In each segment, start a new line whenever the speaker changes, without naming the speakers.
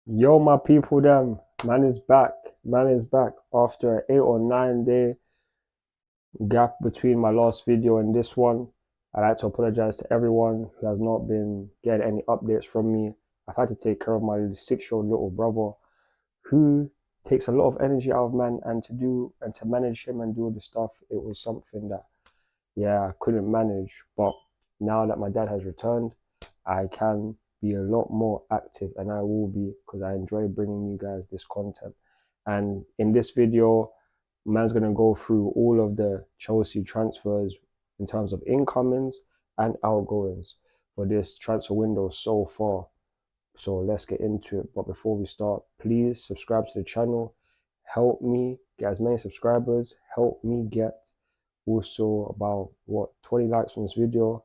Yo, my people, them man is back. Man is back after an 8 or 9 day gap between my last video and this one. I'd like to apologize to everyone who has not been getting any updates from me. I've had to take care of my 6-year-old little brother who takes a lot of energy out of man, and to manage him and do all the stuff, it was something that I couldn't manage. But now that my dad has returned, I can be a lot more active, and I will be, because I enjoy bringing you guys this content. And in this video, man's gonna go through all of the Chelsea transfers in terms of incomings and outgoings for this transfer window so far. So let's get into it. But before we start, please subscribe to the channel. Help me get as many subscribers. Help me get also about 20 likes on this video,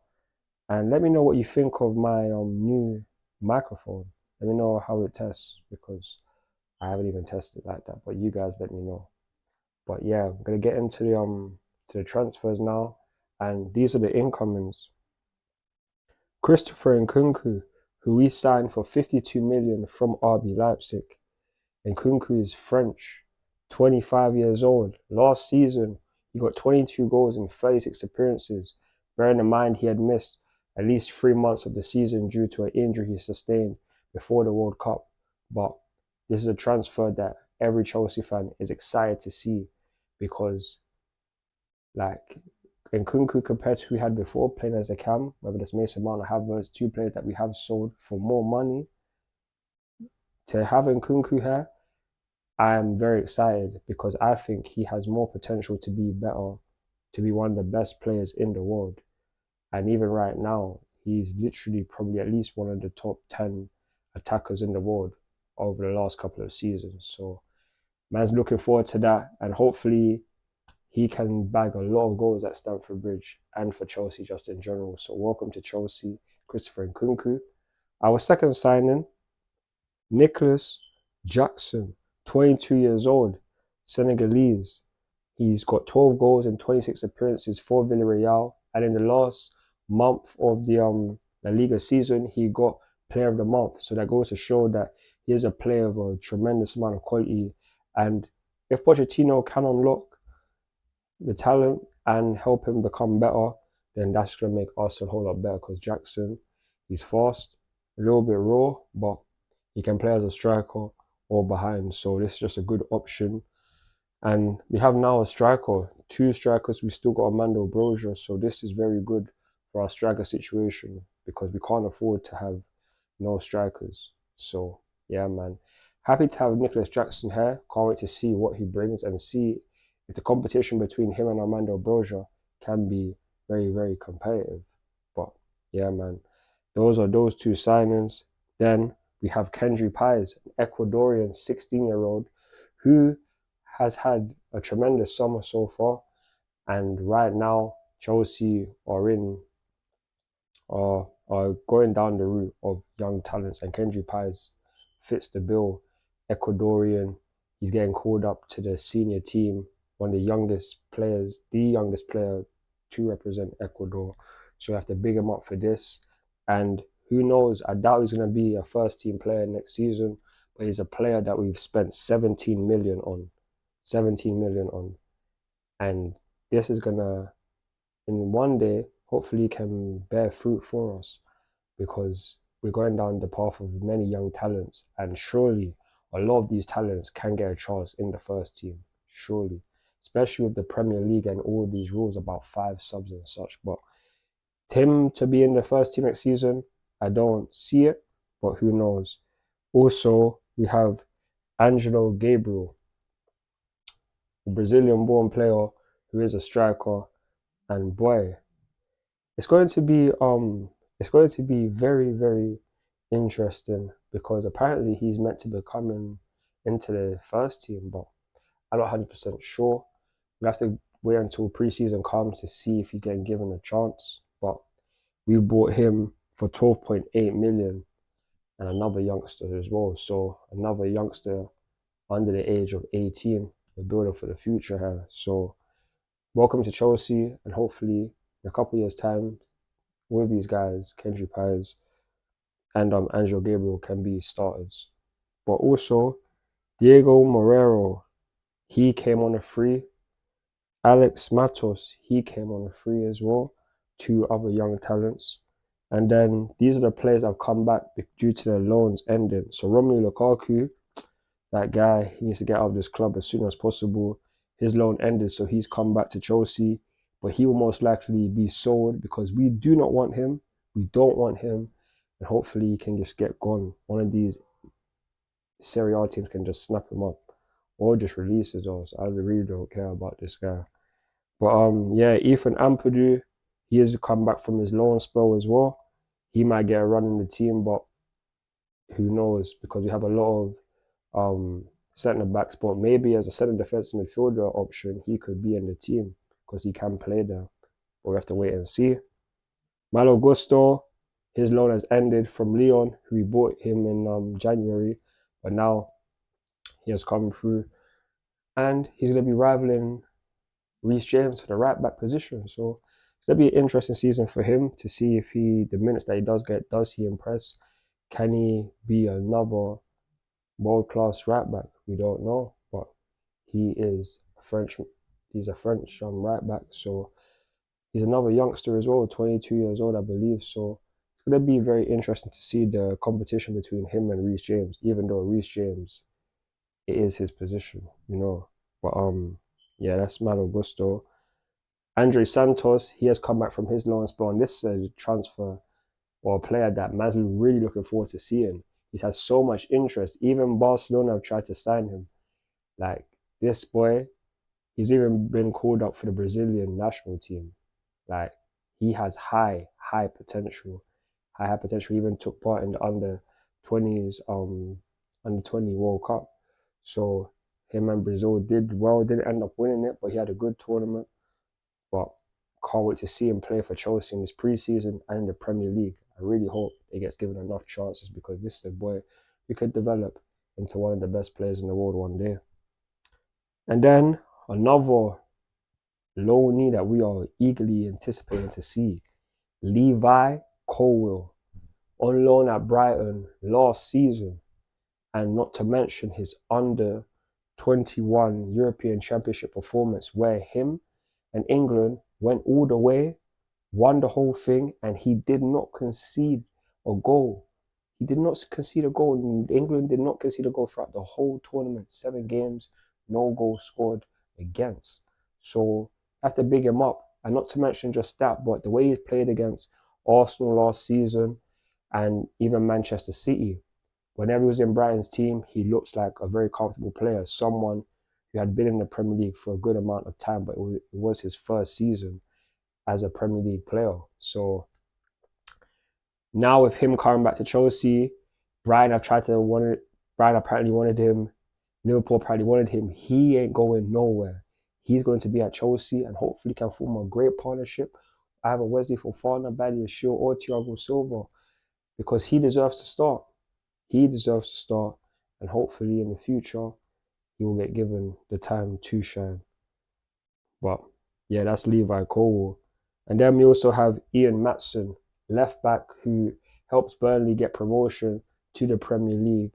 and let me know what you think of my new microphone. Let me know how it tests, because I haven't even tested it like that, but you guys let me know. But yeah, I'm gonna get into the transfers now, and these are the incomings. Christopher Nkunku, who we signed for 52 million from RB Leipzig. Nkunku is French, 25 years old. Last season, he got 22 goals in 36 appearances, bearing in mind he had missed at least 3 months of the season due to an injury he sustained before the World Cup. But this is a transfer that every Chelsea fan is excited to see, because, like, Nkunku, compared to who we had before playing as a cam, whether it's Mason Mount or Havertz, two players that we have sold for more money, to have Nkunku here, I am very excited, because I think he has more potential to be better, to be one of the best players in the world. And even right now, he's literally probably at least one of the top 10 attackers in the world over the last couple of seasons. So, man's looking forward to that, and hopefully he can bag a lot of goals at Stamford Bridge and for Chelsea just in general. So, welcome to Chelsea, Christopher Nkunku. Our second signing, Nicholas Jackson, 22 years old, Senegalese. He's got 12 goals in 26 appearances for Villarreal, and in the last month of the La Liga season, he got Player of the Month. So that goes to show that he is a player of a tremendous amount of quality. And if Pochettino can unlock the talent and help him become better, then that's going to make Arsenal a whole lot better, because Jackson, he's fast, a little bit raw, but he can play as a striker or behind. So this is just a good option. And we have now a striker, two strikers. We still got Armando Broja, so this is very good for our striker situation, because we can't afford to have no strikers. So yeah, man. Happy to have Nicholas Jackson here. Can't wait to see what he brings, and see if the competition between him and Armando Broja can be very, very competitive. But yeah, man. Those are those two signings. Then we have Kendry Pais, an Ecuadorian 16-year-old who has had a tremendous summer so far. And right now, Chelsea are going down the route of young talents, and Kendry Pais fits the bill. Ecuadorian, he's getting called up to the senior team, one of the youngest players, the youngest player to represent Ecuador. So we have to big him up for this. And who knows, I doubt he's going to be a first team player next season, but he's a player that we've spent 17 million on. 17 million on. And this is going to, in one day, hopefully can bear fruit for us, because we're going down the path of many young talents, and surely a lot of these talents can get a chance in the first team, surely, especially with the Premier League and all these rules about 5 subs and such. But him to be in the first team next season, I don't see it, but who knows. Also, we have Angelo Gabriel, a Brazilian born player who is a striker, and boy, it's going to be very, very interesting, because apparently he's meant to be coming into the first team, but I'm not 100% sure. We have to wait until preseason comes to see if he's getting given a chance. But we bought him for 12.8 million, and another youngster as well. So another youngster under the age of 18. We're building for the future here. So welcome to Chelsea, and hopefully in a couple years' time, all of these guys, Kendry Pais and Angel Gabriel, can be starters. But also Diego Morero, he came on a free. Alex Matos, he came on a free as well. Two other young talents. And then these are the players that have come back due to their loans ending. So Romelu Lukaku, that guy, he needs to get out of this club as soon as possible. His loan ended, so he's come back to Chelsea, but he will most likely be sold because we do not want him. We don't want him, and hopefully he can just get gone. One of these Serie A teams can just snap him up or just release his ass. I really don't care about this guy. But yeah, Ethan Ampadu, he has come back from his loan spell as well. He might get a run in the team, but who knows? Because we have a lot of centre back spot. Maybe as a centre defensive midfielder option, he could be in the team because he can play there. But we have to wait and see. Malo Gusto, his loan has ended from Lyon, who we bought him in January, but now he has come through, and he's going to be rivaling Reece James for the right back position. So it's going to be an interesting season for him to see if the minutes that he does get, does he impress? Can he be another world-class right back? We don't know, but he is French. He's a French right back, so he's another youngster as well, 22 years old, I believe. So it's going to be very interesting to see the competition between him and Reece James, even though Reece James, it is his position, you know. But yeah, that's Malo Gusto. Andre Santos, he has come back from his loan spell, and this is a transfer or a player that man's really looking forward to seeing. He's had so much interest. Even Barcelona have tried to sign him. Like this boy, he's even been called up for the Brazilian national team. Like he has high potential. High potential. He even took part in the under 20s, under 20 World Cup. So him and Brazil did well, didn't end up winning it, but he had a good tournament. But can't wait to see him play for Chelsea in this preseason and in the Premier League. I really hope he gets given enough chances because this is a boy who could develop into one of the best players in the world one day. And then another loanee that we are eagerly anticipating to see, Levi Colwill, on loan at Brighton last season, and not to mention his under 21 European Championship performance where him and England went all the way, won the whole thing, and he did not concede a goal. He did not concede a goal. England did not concede a goal throughout the whole tournament. 7 games, no goal scored against. So I have to big him up. And not to mention just that, but the way he played against Arsenal last season and even Manchester City. Whenever he was in Brighton's team, he looks like a very comfortable player, someone who had been in the Premier League for a good amount of time, but it was his first season as a Premier League player. So now with him coming back to Chelsea, Brighton apparently wanted him, Liverpool apparently wanted him. He ain't going nowhere. He's going to be at Chelsea and hopefully can form a great partnership, either Wesley Fofana, Badiashile, or Thiago Silva, because he deserves to start. He deserves to start, and hopefully in the future he will get given the time to shine. But yeah, that's Levi Colwill. And then we also have Ian Matson, left back, who helps Burnley get promotion to the Premier League,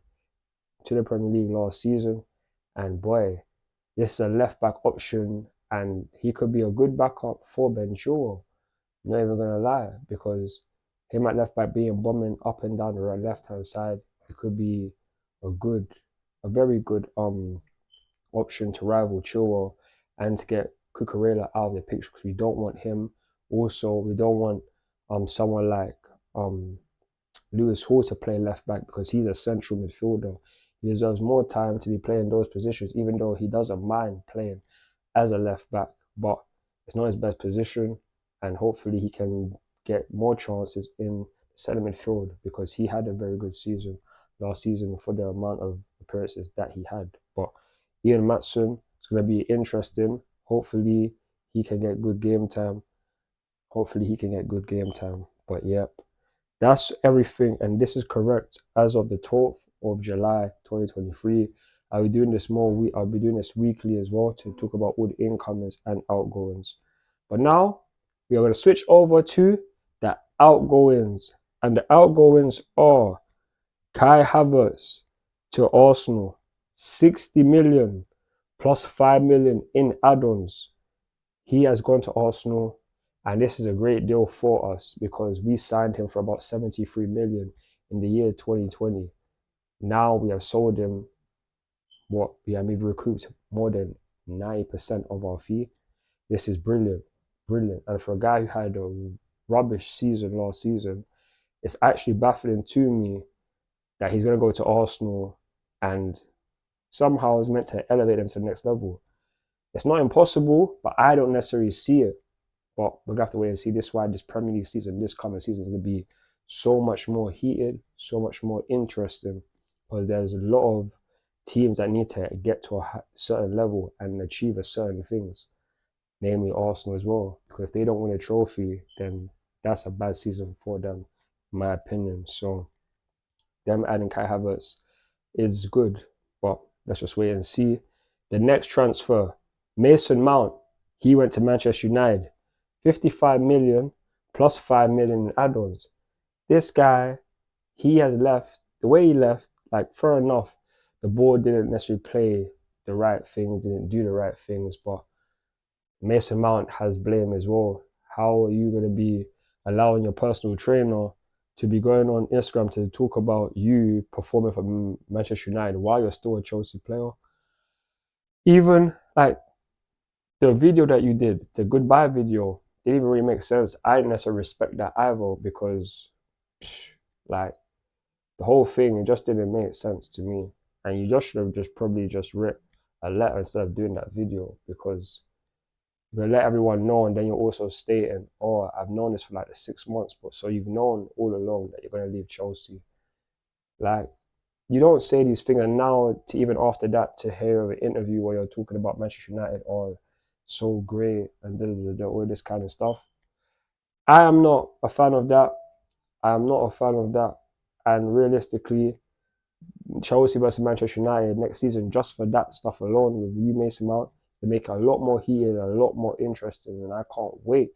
last season. And boy, this is a left back option, and he could be a good backup for Ben Chilwell. Not even gonna lie, because him at left back being bombing up and down the left hand side, it could be a very good option to rival Chilwell and to get Cucurella out of the picture because we don't want him. Also, we don't want someone like Lewis Hall to play left back because he's a central midfielder. He deserves more time to be playing those positions, even though he doesn't mind playing as a left back, but it's not his best position, and hopefully he can get more chances in the centre midfield because he had a very good season last season for the amount of appearances that he had. But Ian Matson is going to be interesting. Hopefully he can get good game time. But yep, that's everything, and this is correct as of the 12th of July 2023. I'll be doing this weekly as well to talk about all the incomings and outgoings. But now we are going to switch over to the outgoings, and the outgoings are Kai Havertz, to Arsenal. 60 million plus 5 million in add-ons. He has gone to Arsenal, and this is a great deal for us because we signed him for about 73 million in the year 2020. Now we have sold him what we have maybe recouped more than 90% of our fee. This is brilliant, brilliant. And for a guy who had a rubbish season last season, it's actually baffling to me that he's going to go to Arsenal and somehow is meant to elevate them to the next level. It's not impossible, but I don't necessarily see it. But we're gonna have to wait and see. This is why this Premier League season, this coming season, is gonna be so much more heated, so much more interesting, because there's a lot of teams that need to get to a certain level and achieve a certain things, namely Arsenal as well. Because if they don't win a trophy, then that's a bad season for them, in my opinion. So them adding Kai Havertz is good, but let's just wait and see. The next transfer, Mason Mount, he went to Manchester United. 55 million plus 5 million in add-ons. This guy, he has left. The way he left, like, fair enough, the board didn't necessarily play the right things, didn't do the right things, but Mason Mount has blame as well. How are you going to be allowing your personal trainer to be going on Instagram to talk about you performing for Manchester United while you're still a Chelsea player? Even like the video that you did, the goodbye video, didn't even really make sense. I didn't necessarily respect that either because, like, the whole thing, it just didn't make sense to me. And you just should have just probably just written a letter instead of doing that video because you're gonna let everyone know, and then you're also stating, "Oh, I've known this for like the 6 months," but so you've known all along that you're gonna leave Chelsea. Like, you don't say these things, and now to even after that to hear an interview where you're talking about Manchester United or so great and all this kind of stuff. I am not a fan of that. I am not a fan of that. And realistically, Chelsea versus Manchester United next season, just for that stuff alone, with you Mason Mount, they make it a lot more heated, a lot more interesting, and I can't wait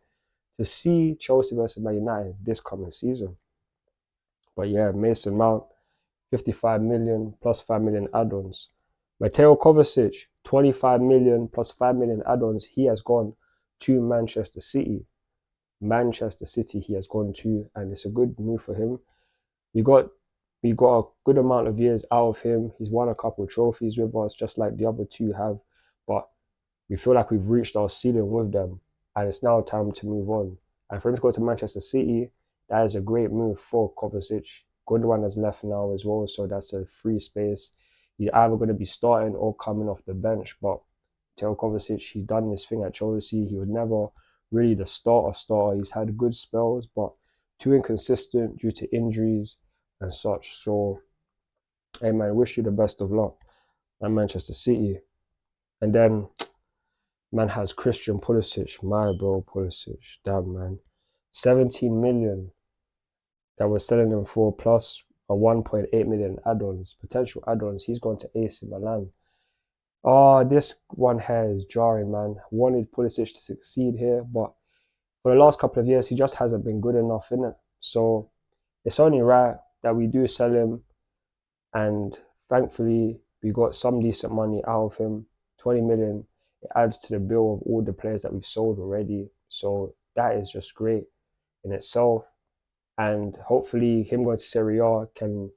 to see Chelsea versus Man United this coming season. But yeah, Mason Mount, 55 million plus 5 million add-ons. Mateo Kovacic, 25 million plus 5 million add-ons. He has gone to Manchester City. Manchester City he has gone to, and it's a good move for him. We got a good amount of years out of him. He's won a couple of trophies with us, just like the other two have. But we feel like we've reached our ceiling with them, and it's now time to move on. And for him to go to Manchester City, that is a great move for Kovacic. Gundogan has left now as well, so that's a free space. He's either going to be starting or coming off the bench, but Teo Kovacic, he's done his thing at Chelsea. He was never really the starter. He's had good spells, but too inconsistent due to injuries and such. So, hey man, wish you the best of luck at Manchester City. And then man has Christian Pulisic, my bro Pulisic. Damn man. 17 million that we're selling him for plus a 1.8 million add-ons, potential add-ons. He's gone to AC Milan. Oh, this one here is jarring, man. Wanted Pulisic to succeed here, but for the last couple of years, he just hasn't been good enough, innit? So it's only right that we do sell him, and thankfully we got some decent money out of him. 20 million. It adds to the bill of all the players that we've sold already. So that is just great in itself. And hopefully him going to Serie A can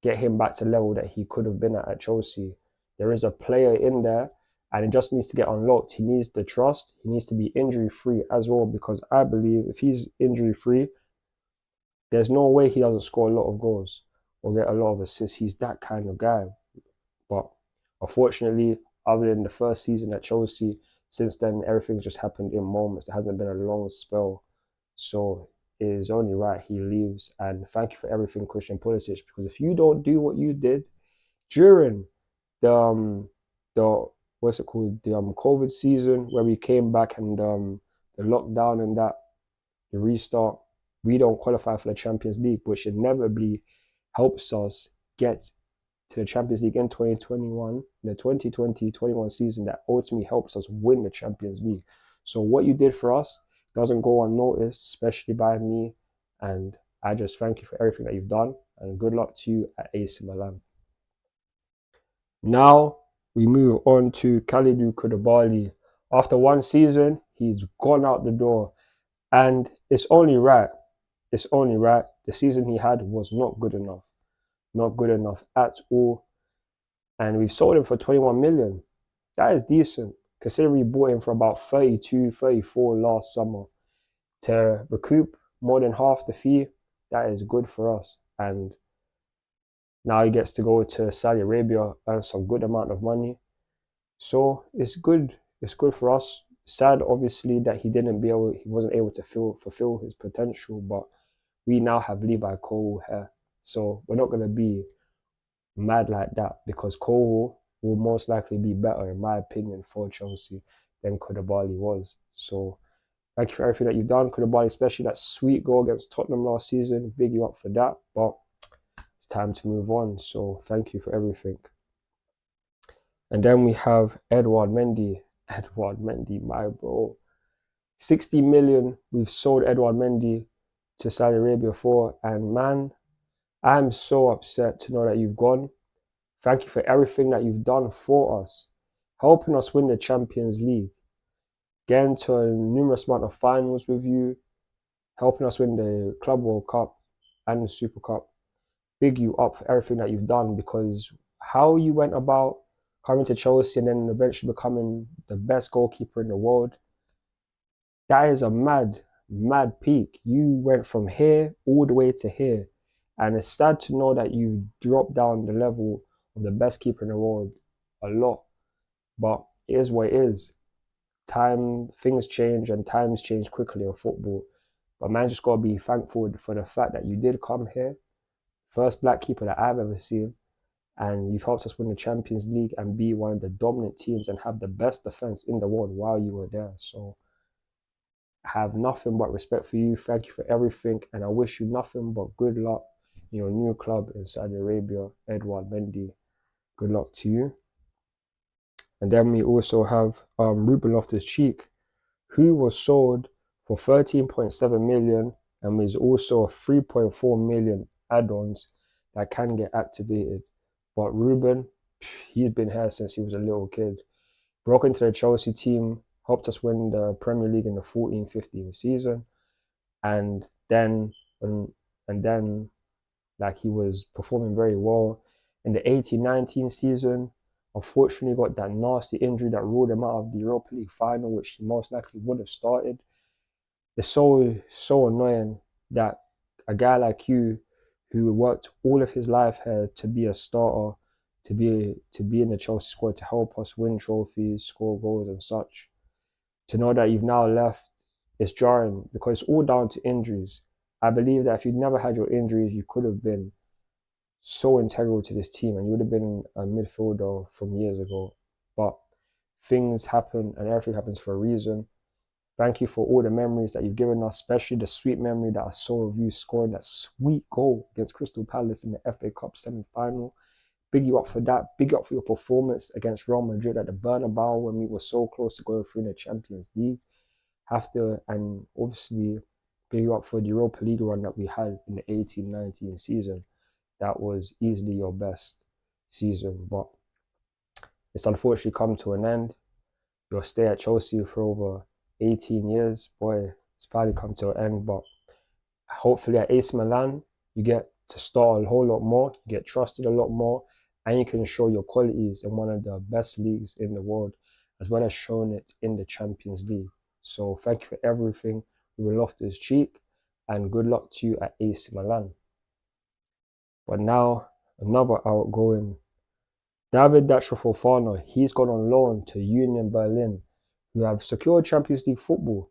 get him back to the level that he could have been at Chelsea. There is a player in there, and it just needs to get unlocked. He needs the trust. He needs to be injury free as well, because I believe if he's injury free, there's no way he doesn't score a lot of goals or get a lot of assists. He's that kind of guy. But unfortunately, other than the first season at Chelsea, since then everything's just happened in moments. There hasn't been a long spell. So it is only right he leaves. And thank you for everything, Christian Pulisic, because if you don't do what you did during the what's it called, the COVID season, where we came back and the lockdown and that, the restart, we don't qualify for the Champions League, which inevitably helps us get to the Champions League in 2021, the 2020-21 season, that ultimately helps us win the Champions League. So what you did for us doesn't go unnoticed, especially by me, and I just thank you for everything that you've done, and good luck to you at AC Milan. Now we move on to Kalidou Koulibaly. After one season, he's gone out the door, and it's only right. It's only right. The season he had was not good enough. Not good enough at all. And we've sold him for 21 million. That is decent, considering we bought him for about 32, 34 last summer. To recoup more than half the fee, that is good for us. And now he gets to go to Saudi Arabia, earn some good amount of money. So it's good. It's good for us. Sad, obviously, that he wasn't able to fulfill his potential. But we now have Levi Cole here, so we're not gonna be mad like that because Cole will most likely be better, in my opinion, for Chelsea than Koulibaly was. So thank you for everything that you've done, Koulibaly, especially that sweet goal against Tottenham last season. Big you up for that. But it's time to move on. So thank you for everything. And then we have Edouard Mendy. Edouard Mendy, my bro. 60 million we've sold Edouard Mendy to Saudi Arabia for. And man, I'm so upset to know that you've gone. Thank you for everything that you've done for us, helping us win the Champions League, getting to a numerous amount of finals with you, helping us win the Club World Cup and the Super Cup. Big you up for everything that you've done, because how you went about coming to Chelsea and then eventually becoming the best goalkeeper in the world, that is a mad, mad peak. You went from here all the way to here. And it's sad to know that you dropped down the level of the best keeper in the world a lot. But it is what it is. Things change and times change quickly in football. But man, just gotta be thankful for the fact that you did come here. First black keeper that I've ever seen. And you've helped us win the Champions League and be one of the dominant teams and have the best defense in the world while you were there. So I have nothing but respect for you. Thank you for everything. And I wish you nothing but good luck in your new club in Saudi Arabia, Edouard Mendy. Good luck to you. And then we also have Ruben Loftus-Cheek, who was sold for 13.7 million and is also a 3.4 million add-ons that can get activated. But Ruben, he's been here since he was a little kid. Broke into the Chelsea team, helped us win the Premier League in the 14-15 season, and then and then like he was performing very well in the 18-19 season. Unfortunately, got that nasty injury that ruled him out of the Europa League final, which he most likely would have started. It's so annoying that a guy like you, who worked all of his life here to be a starter, to be in the Chelsea squad to help us win trophies, score goals and such, to know that you've now left is jarring because it's all down to injuries. I believe that if you'd never had your injuries, you could have been so integral to this team and you would have been a midfielder from years ago. But things happen and everything happens for a reason. Thank you for all the memories that you've given us, especially the sweet memory that I saw of you scoring that sweet goal against Crystal Palace in the FA Cup semi-final. Big you up for that. Big up for your performance against Real Madrid at the Bernabeu when we were so close to going through in the Champions League. Have to, and obviously big you up for the Europa League run that we had in the 18-19 season. That was easily your best season, but it's unfortunately come to an end. Your stay at Chelsea for over 18 years, boy, it's finally come to an end. But hopefully at AC Milan, you get to start a whole lot more, you get trusted a lot more, and you can show your qualities in one of the best leagues in the world, as well as showing it in the Champions League. So thank you for everything. Ruben Loftus-Cheek, and good luck to you at AC Milan. But now, another outgoing. David Datro Fofana, he's gone on loan to Union Berlin, who have secured Champions League football.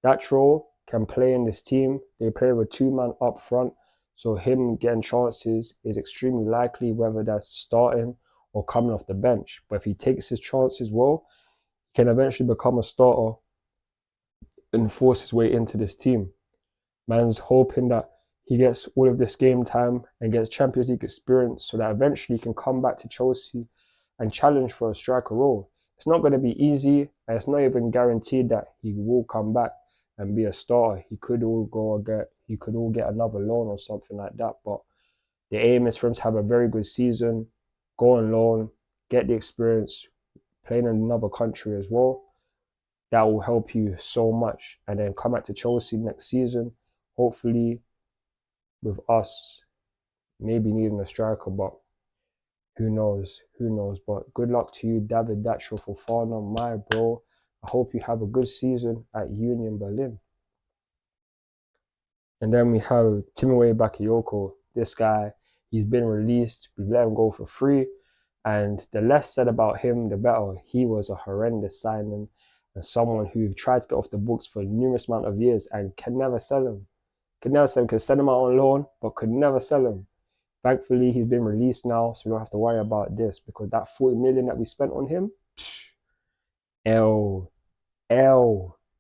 Datro can play in this team. They play with two men up front, so him getting chances is extremely likely, whether that's starting or coming off the bench. But if he takes his chances well, he can eventually become a starter and force his way into this team. Man's hoping that he gets all of this game time and gets Champions League experience so that eventually he can come back to Chelsea and challenge for a striker role. It's not going to be easy, and it's not even guaranteed that he will come back and be a starter. He could all get another loan or something like that. But the aim is for him to have a very good season, go on loan, get the experience playing in another country as well. That will help you so much. And then come back to Chelsea next season, hopefully with us maybe needing a striker, but who knows? Who knows? But good luck to you, David Datro Fofana, my bro. I hope you have a good season at Union Berlin. And then we have Timothy Bakayoko. This guy, he's been released. We let him go for free. And the less said about him, the better. He was a horrendous signing and someone who tried to get off the books for a numerous amount of years and can never sell him. Could send him out on loan, but could never sell him. Thankfully, he's been released now, so we don't have to worry about this because that 40 million that we spent on him, L,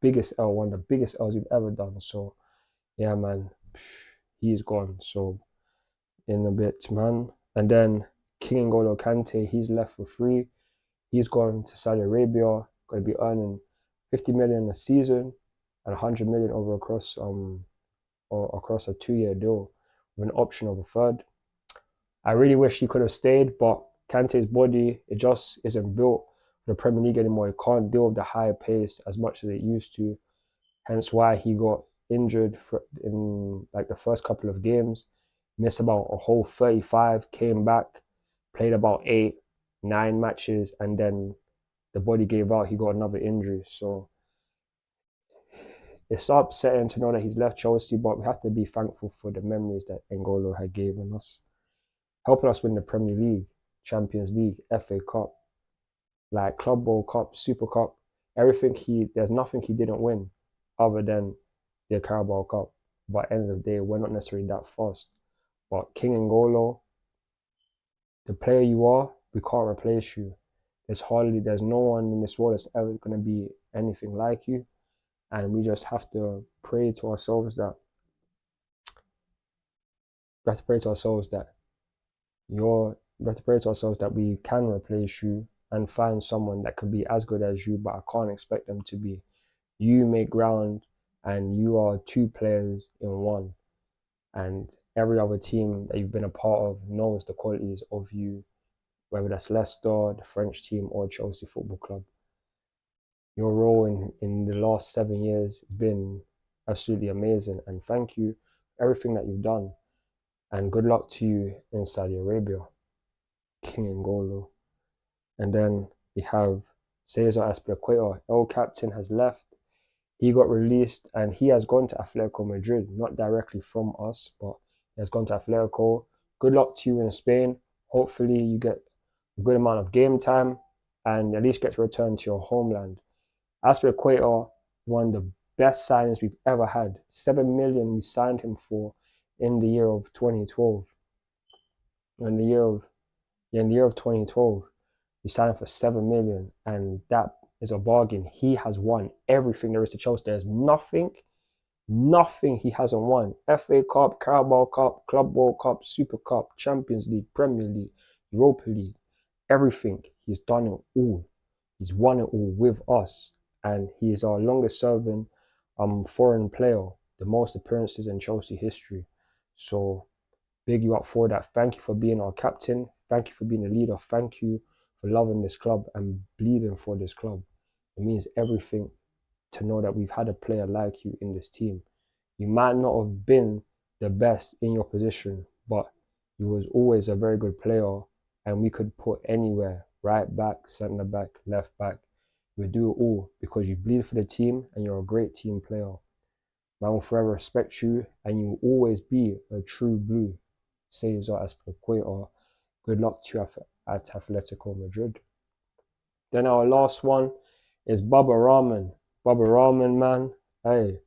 biggest L, one of the biggest L's we've ever done. So, yeah, man, he's gone. So, in a bit, man. And then King N'Golo Kante, he's left for free. He's gone to Saudi Arabia, going to be earning 50 million a season and 100 million over across a 2-year deal with an option of a third. I really wish he could have stayed, but Kante's body, it just isn't built for the Premier League anymore. It can't deal with the higher pace as much as it used to. Hence why he got injured in like the first couple of games, missed about a whole 35, came back, played about 8, 9 matches, and then the body gave out. He got another injury. So it's upsetting to know that he's left Chelsea, but we have to be thankful for the memories that N'Golo had given us, helping us win the Premier League, Champions League, FA Cup, like Club World Cup, Super Cup, there's nothing he didn't win other than the Carabao Cup. But at the end of the day, we're not necessarily that fast. But King N'Golo, the player you are, we can't replace you. There's no one in this world that's ever going to be anything like you. And we just have to pray to ourselves that we have to pray to ourselves that we can replace you and find someone that could be as good as you, but I can't expect them to be. You make ground and you are 2 players in one. And every other team that you've been a part of knows the qualities of you, whether that's Leicester, the French team, or Chelsea Football Club. Your role in the last 7 years has been absolutely amazing, and thank you for everything that you've done. And good luck to you in Saudi Arabia, King N'Golo. And then we have Cesar Azpilicueta, El Captain, has left. He got released and he has gone to Atletico Madrid, not directly from us, but he has gone to Atletico. Good luck to you in Spain. Hopefully you get a good amount of game time and at least get to return to your homeland. Azpilicueta, one of the best signings we've ever had. 7 million we signed him for in the year of 2012. In the year of 2012, we signed him for 7 million, and that is a bargain. He has won everything there is to Chelsea. There's nothing he hasn't won. FA Cup, Carabao Cup, Club World Cup, Super Cup, Champions League, Premier League, Europa League, everything. He's done it all. He's won it all with us, and he is our longest serving foreign player, the most appearances in Chelsea history. So big you up for that. Thank you for being our captain. Thank you for being a leader. Thank you for loving this club and bleeding for this club. It means everything to know that we've had a player like you in this team. You might not have been the best in your position, but you was always a very good player, and we could put anywhere, right back, centre back, left back. We do it all because you bleed for the team and you're a great team player. I will forever respect you, and you will always be a true blue. Cesar Azpilicueta. Good luck to you at Atletico Madrid. Then our last one is Baba Rahman. Baba Rahman, man, hey,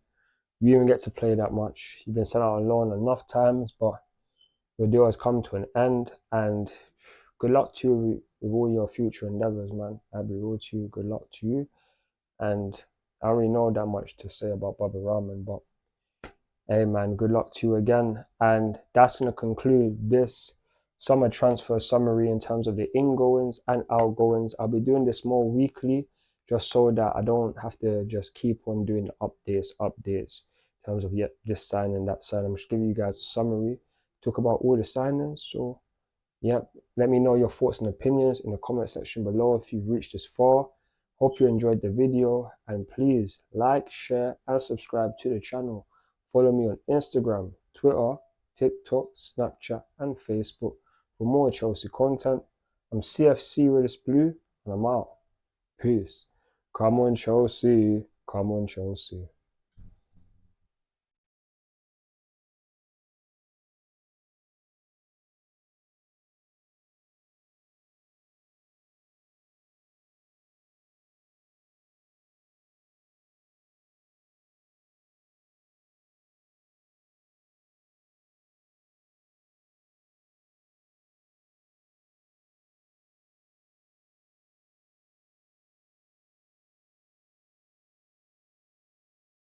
you didn't get to play that much. You've been sent out on loan enough times, but your deal has come to an end. And good luck to you with all your future endeavors, man. I'll be real to you. Good luck to you. And I don't really know that much to say about Baba Rahman, but hey, man, good luck to you again. And that's going to conclude this summer transfer summary in terms of the ingoings and outgoings. I'll be doing this more weekly just so that I don't have to just keep on doing updates in terms of this signing, that signing. I'm just giving you guys a summary, talk about all the signings. So Yep, let me know your thoughts and opinions in the comment section below if you've reached this far. Hope you enjoyed the video, and please like, share and subscribe to the channel. Follow me on Instagram, Twitter, TikTok, Snapchat and Facebook for more Chelsea content. I'm CFC Realist Blue and I'm out. Peace. Come on Chelsea, come on Chelsea.